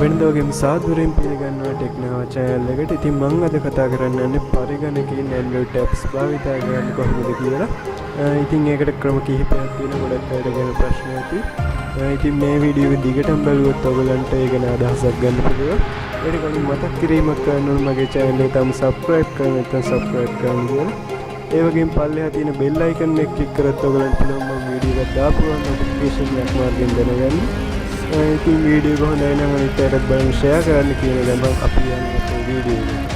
වෙනදවගේම සාදුරෙන් පිළිගන්නවා ටෙක්නෝවා channel එකට. ඉතින් මම අද කතා කරන්න යන්නේ පරිගණකයෙන් Android apps භාවිතා කරන්න කොහොමද කියලා. ඉතින් ඒකට ක්‍රම කිහිපයක් තියෙනවා. ගොඩක් අයට ගැන ප්‍රශ්න ඇති. ඉතින් මේ වීඩියෝ එක දිගටම බලුවොත් ඔයගලන්ට ඒ ගැන අදහසක් ගන්න පුළුවන්. ඒක කලින් මතක් කිරීමක් කරන්න ඕන මගේ channel එක තම subscribe කරන්න නැත්නම් subscribe කරන්න කියලා. ඒ වගේම පල්ලෙහා තියෙන bell icon එක click කරත් ඔයගලන්ට පුළුවන් මම වීඩියෝ එකක් දාපුවම notification එකක් මාර්ගෙන් දැනගන්න. ඉතින් වීඩියෝ එක හොඳයි නම් අනිත් අයටත් බලන්න share කරන්න කියන ගමන් අපි යන්නේ මේ වීඩියෝ එකට.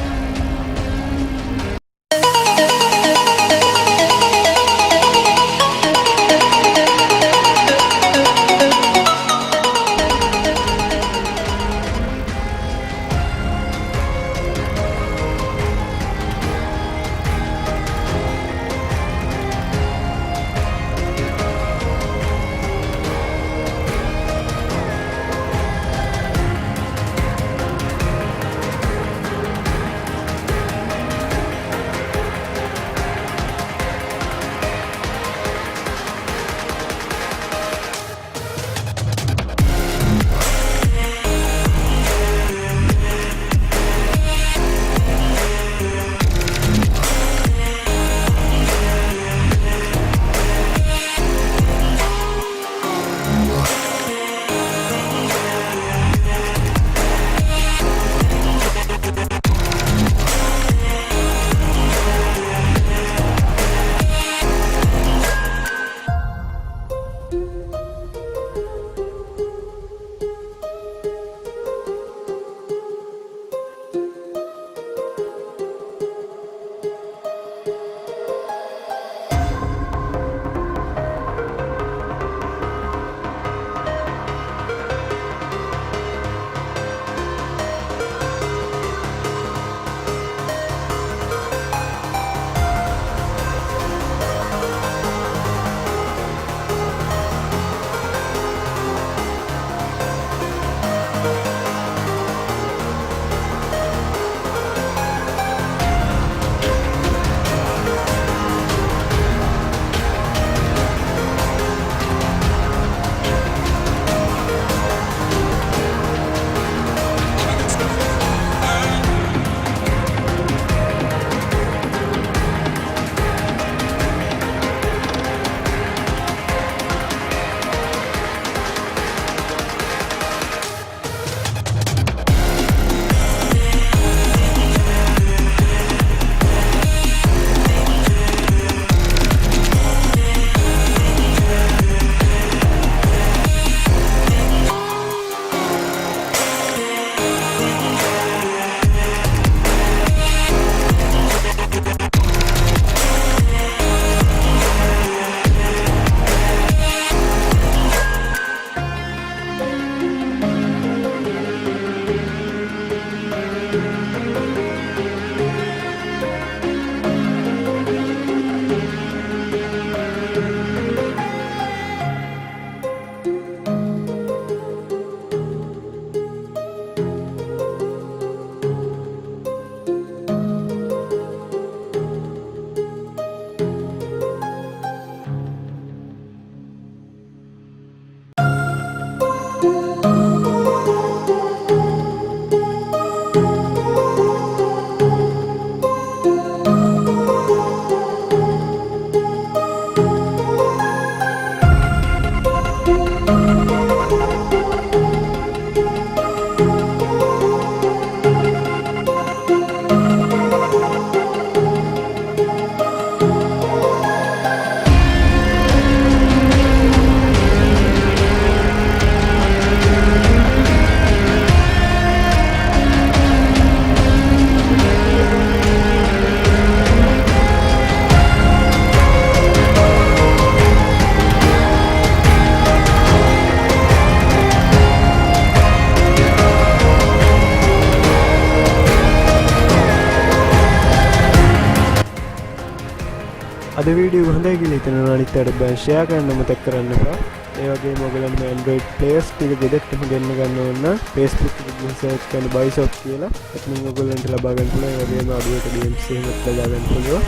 අද වීඩියෝ හොඳයි කියලා හිතනවා අනිත් අයට බෑ ෂෙයා කරන්න මතක් කරන්න එපා. ඒ වගේම ඔයගලන්ට Android players ටික ගෙදරටම ගෙන්න ගන්න ඕන නම් Facebook එකේ ගිහින් සර්ච් කරන්න Buysoft කියලා. එතනින් ඔයගලන්ට ලබා ගන්න පුළුවන්. ඒ වගේම අඩුවට games එහෙමත් ලබා ගන්න පුළුවන්.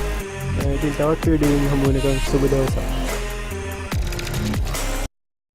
ඉතින් තවත් වීඩියෝ එකකින් හමු වෙනකන් සුබ දවසක්.